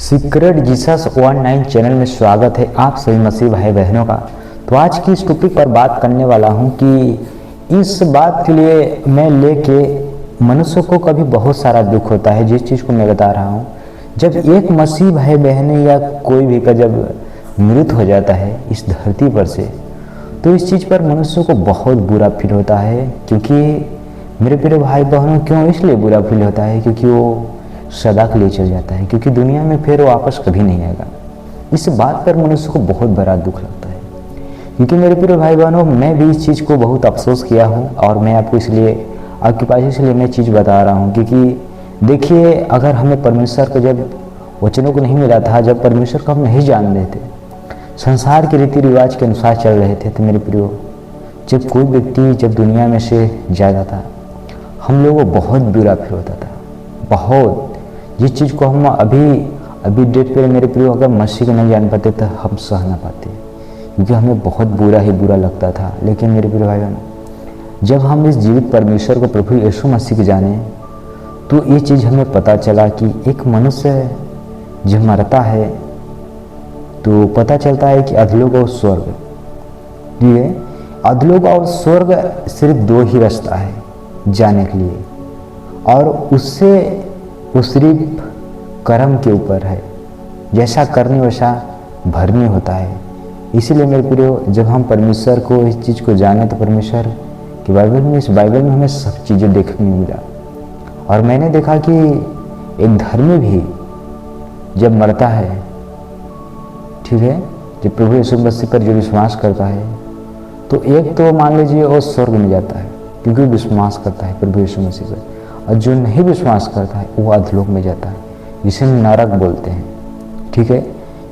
Secret Jesus 19 channel में स्वागत है आप सभी मसीह भाई बहनों का। तो आज की इस टॉपिक पर बात करने वाला हूं कि इस बात के लिए मैं लेके मनुष्य को कभी बहुत सारा दुख होता है। जिस चीज़ को मैं बता रहा हूं, जब एक मसीह भाई बहन या कोई भी का जब मृत्यु हो जाता है इस धरती पर से, तो इस चीज़ पर मनुष्य को बहुत बुरा फील होता है। क्योंकि मेरे प्रिय भाई बहनों, क्यों इसलिए बुरा फील होता है? क्योंकि वो सदा के लिए चल जाता है, क्योंकि दुनिया में फिर वापस कभी नहीं आएगा। इस बात पर मनुष्य को बहुत बड़ा दुख लगता है। क्योंकि मेरे प्रिय भाई बहनों, मैं भी इस चीज़ को बहुत अफसोस किया हूँ और मैं आपको इसलिए आपके पास इसलिए मैं चीज़ बता रहा हूँ। क्योंकि देखिए, अगर हमें परमेश्वर को जब वचनों को नहीं मिला था, जब परमेश्वर को हम नहीं जान रहे थे, संसार के रीति रिवाज के अनुसार चल रहे थे, तो मेरे प्रियो, जब कोई व्यक्ति जब दुनिया में से जाता था, हम लोगों को बहुत बुरा फील होता था। बहुत, जिस चीज़ को हम अभी डेट पे मेरे प्रियो अगर मसीह को नहीं जान पाते तो हम सह ना पाते, क्योंकि हमें बहुत बुरा लगता था। लेकिन मेरे प्रिय भाई बहन, जब हम इस जीवित परमेश्वर को प्रभु यीशु मसीह को जाने, तो ये चीज़ हमें पता चला कि एक मनुष्य जब मरता है तो पता चलता है कि अधलोक और स्वर्ग, ये अधलोक और स्वर्ग सिर्फ दो ही रास्ता है जाने के लिए, और उससे वो सिर्फ कर्म के ऊपर है। जैसा करने वैसा भरने होता है। इसीलिए मेरे प्रियो, जब हम परमेश्वर को इस चीज़ को जाने, तो परमेश्वर की इस बाइबल में हमें सब चीज़ें देखने को मिला। और मैंने देखा कि एक धर्मी भी जब मरता है, ठीक है, जब प्रभु यीशु मसीह पर जो विश्वास करता है, तो एक तो मान लीजिए वो स्वर्ग में जाता है क्योंकि विश्वास करता है प्रभु यीशु मसीह पर, और जो नहीं विश्वास करता है वो अधलोक में जाता है, जिसे नरक बोलते हैं। ठीक है,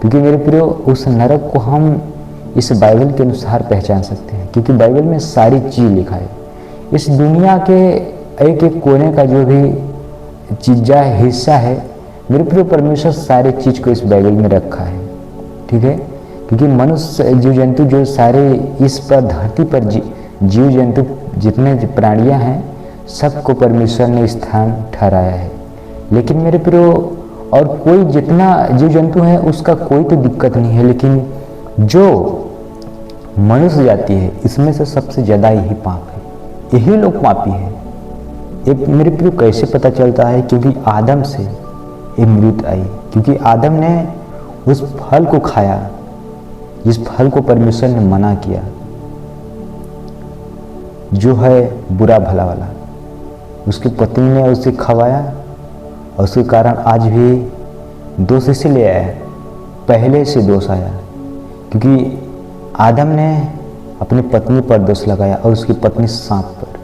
क्योंकि मेरे प्रियो, उस नरक को हम इस बाइबल के अनुसार पहचान सकते हैं, क्योंकि बाइबल में सारी चीज़ लिखा है। इस दुनिया के एक एक कोने का जो भी चीज़ा हिस्सा है, मेरे प्रियो, परमेश्वर सारी चीज़ को इस बाइबल में रखा है। ठीक है, क्योंकि मनुष्य, जीव जंतु, जो सारे इस पर धरती पर जीव जंतु जितने प्राणियाँ हैं, सबको परमेश्वर ने स्थान ठहराया है। लेकिन मेरे प्रियो, और कोई जितना जीव जंतु है उसका कोई तो दिक्कत नहीं है, लेकिन जो मनुष्य जाति है, इसमें से सबसे ज़्यादा यही पाप है, यही लोग पापी है। ये मेरे प्रियो कैसे पता चलता है? क्योंकि आदम से ये मृत्यु आई, क्योंकि आदम ने उस फल को खाया जिस फल को परमेश्वर ने मना किया, जो है बुरा भला वाला। उसकी पत्नी ने उसे खवाया, और उसके कारण आज भी दोष इसलिए आया, पहले से दोष आया, क्योंकि आदम ने अपनी पत्नी पर दोष लगाया और उसकी पत्नी सांप पर।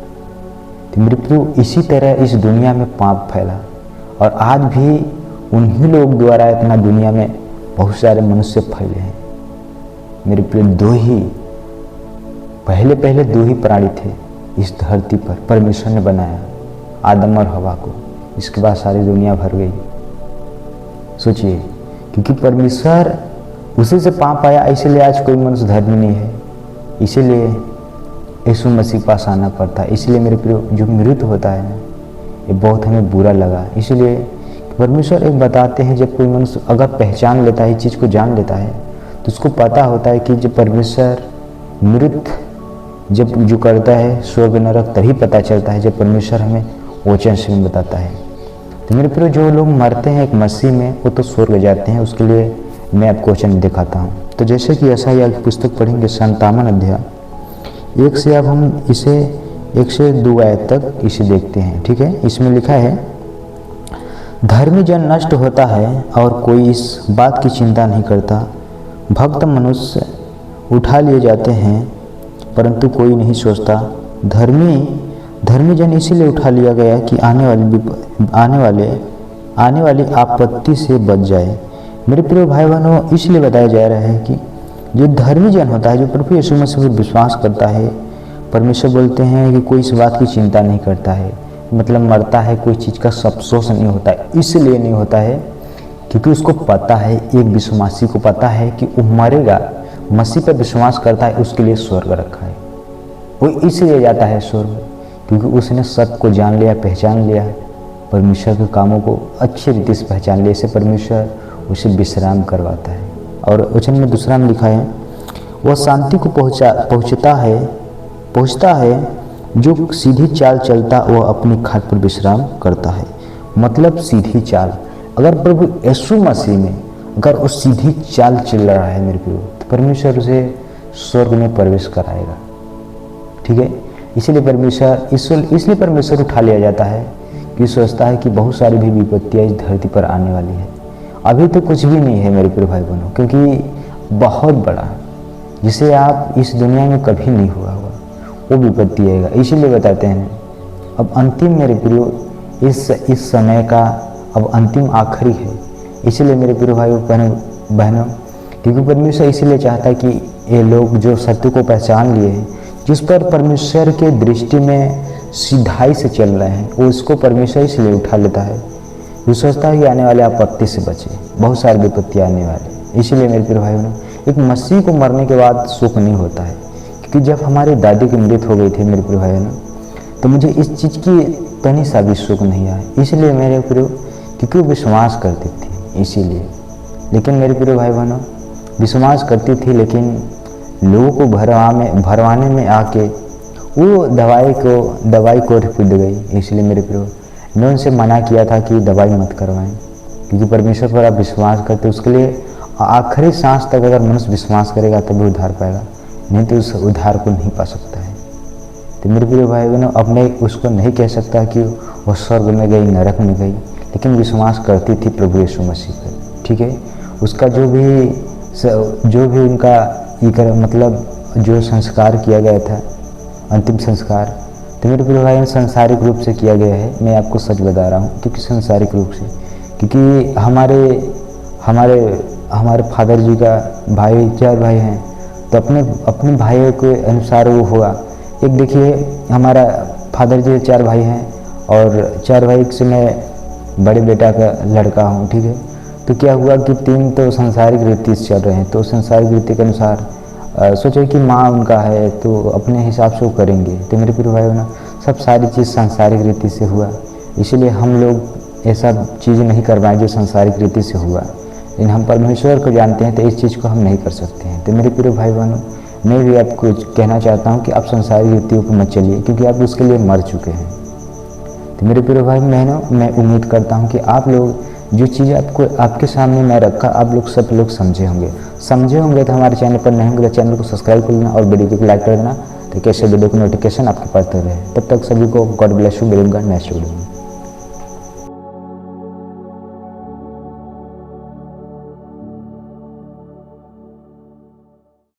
तो मेरे प्रियो, इसी तरह इस दुनिया में पाप फैला, और आज भी उन्हीं लोग द्वारा इतना दुनिया में बहुत सारे मनुष्य फैले हैं। मेरे प्रियो, पहले दो ही प्राणी थे इस धरती पर, परमेश्वर ने बनाया, आदम और हवा को। इसके बाद सारी दुनिया भर गई। सोचिए, क्योंकि परमेश्वर उसी से पाप आया, इसलिए आज कोई मनुष्य धर्मी नहीं है। इसीलिए यीशु मसीह पास आना पड़ता है। इसलिए मेरे प्रियो, जो मृत्यु होता है ना, ये बहुत हमें बुरा लगा। इसलिए परमेश्वर एक बताते हैं, जब कोई मनुष्य अगर पहचान लेता है, इस चीज़ को जान लेता है, तो उसको पता होता है कि जब परमेश्वर मृत्यु जब जो करता है स्वर्ग नरक, तभी पता चलता है जब परमेश्वर हमें वचन से बताता है। तो मेरे प्रिय, जो लोग मरते हैं एक मसीह में, वो तो स्वर्ग जाते हैं। उसके लिए मैं आपको वचन दिखाता हूँ। तो जैसे कि यशायाह की पुस्तक पढ़ेंगे 57 अध्याय 1 से, अब हम इसे 1 से 2 आयत तक इसे देखते हैं। ठीक है, इसमें लिखा है, धर्मी जन नष्ट होता है और कोई इस बात की चिंता नहीं करता। भक्त मनुष्य उठा लिए जाते हैं परंतु कोई नहीं सोचता। धर्मी जन इसीलिए उठा लिया गया कि आने वाली आपत्ति से बच जाए। मेरे प्रिय भाई बहनों, इसलिए बताया जा रहा है कि जो धर्मी जन होता है, जो प्रभु यीशु मसीह पर विश्वास करता है, परमेश्वर बोलते हैं कि कोई इस बात की चिंता नहीं करता है। मतलब मरता है, कोई चीज़ का अफसोस नहीं होता है। इसलिए नहीं होता है क्योंकि उसको पता है, एक विश्वासी को पता है कि वो मरेगा, मसीह पर विश्वास करता है, उसके लिए स्वर्ग रखा है। वो इसलिए जाता है स्वर्ग, क्योंकि उसने सत्य को जान लिया, पहचान लिया, परमेश्वर के कामों को अच्छी रीति से पहचान लिया। इसे परमेश्वर उसे विश्राम करवाता है। और वचन में दूसरा में लिखा है, वह शांति को पहुँचता है, जो सीधी चाल चलता वह अपनी खाट पर विश्राम करता है। मतलब सीधी चाल, अगर प्रभु यीशु मसीह में अगर वो सीधी चाल चल रहा है मेरे प्रियो, तो परमेश्वर उसे स्वर्ग में प्रवेश कराएगा। ठीक है, इसलिए परमेश्वर उठा लिया जाता है कि सोचता है कि बहुत सारी भी विपत्तियाँ इस धरती पर आने वाली है। अभी तो कुछ भी नहीं है मेरे प्रिय भाई बहनों, क्योंकि बहुत बड़ा जिसे आप इस दुनिया में कभी नहीं हुआ होगा वो विपत्ति आएगा। इसीलिए बताते हैं अब अंतिम मेरे प्रियो इस समय का अब अंतिम आखिरी है। इसीलिए मेरे प्रिय भाइयों बहनों, क्योंकि परमेश्वर इसीलिए चाहता है कि ये लोग जो सत्य को पहचान लिए हैं, जिस पर परमेश्वर के दृष्टि में सीधाई से चल रहे हैं, वो इसको परमेश्वर इसलिए उठा लेता है। वो सोचता है कि आने वाले आपत्ति से बचे, बहुत सारी विपत्ति आने वाले। इसीलिए मेरे प्रिय भाइयों, एक मसीह को मरने के बाद सुख नहीं होता है। क्योंकि जब हमारे दादी की मृत्यु हो गई थी मेरे प्रिय भाइयों, तो मुझे इस चीज़ की तनी सा भी सुख नहीं आया। इसलिए मेरे प्रिय, क्योंकि वो विश्वास करती थी इसीलिए। लेकिन मेरे प्रिय भाई बहनों, विश्वास करती थी लेकिन लोगों को भरवाने में आके वो दवाई को कूद गई। इसलिए मेरे प्रिय, मैं उनसे मना किया था कि दवाई मत करवाएं, क्योंकि परमेश्वर पर आप विश्वास करते, उसके लिए आखिरी सांस तक अगर मनुष्य विश्वास करेगा तभी उद्धार पाएगा, नहीं तो उस उद्धार को नहीं पा सकता है। तो मेरे प्रिय भाई बहनों, अब मैं उसको नहीं कह सकता कि वो स्वर्ग में गई, नरक में गई, लेकिन विश्वास करती थी प्रभु यीशु मसीह पर। ठीक है, उसका जो भी उनका मतलब जो संस्कार किया गया था, अंतिम संस्कार, तो मेरे प्रिय भाई सांसारिक रूप से किया गया है। मैं आपको सच बता रहा हूँ, क्योंकि सांसारिक रूप से, क्योंकि हमारे फादर जी का भाई 4 भाई हैं, तो अपने भाइयों के अनुसार वो हुआ। एक देखिए, हमारा फादर जी 4 भाई हैं और 4 भाई से मैं बड़े बेटा का लड़का हूँ। ठीक है, तो क्या हुआ कि 3 तो सांसारिक रीति से चल रहे हैं, तो सांसारिक रीति के अनुसार सोचे कि माँ उनका है तो अपने हिसाब से वो करेंगे। तो मेरे प्रिय भाइयों ना, सब सारी चीज़ सांसारिक रीति से हुआ, इसलिए हम लोग ऐसा चीज़ नहीं कर पाए जो सांसारिक रीति से हुआ। लेकिन हम परमेश्वर को जानते हैं तो इस चीज़ को हम नहीं कर सकते हैं। तो मेरे प्रिय भाई बहनों, मैं भी आपको कहना चाहता हूँ कि आप सांसारिक रीतियों को मत चलिए, क्योंकि आप उसके लिए मर चुके हैं। तो मेरे प्रिय भाई बहनों, मैं उम्मीद करता हूँ कि आप लोग जो चीज़ आपके सामने मैं रखा, आप लोग सब लोग समझे होंगे। तो हमारे चैनल पर नहीं होंगे तो चैनल को सब्सक्राइब कर लेना और वीडियो को लाइक कर देना, तो कैसे वीडियो की नोटिफिकेशन आपके पास रहे। तब तक सभी को गॉड ब्लेस यू, मिलेंगे नेक्स्ट वीडियो में।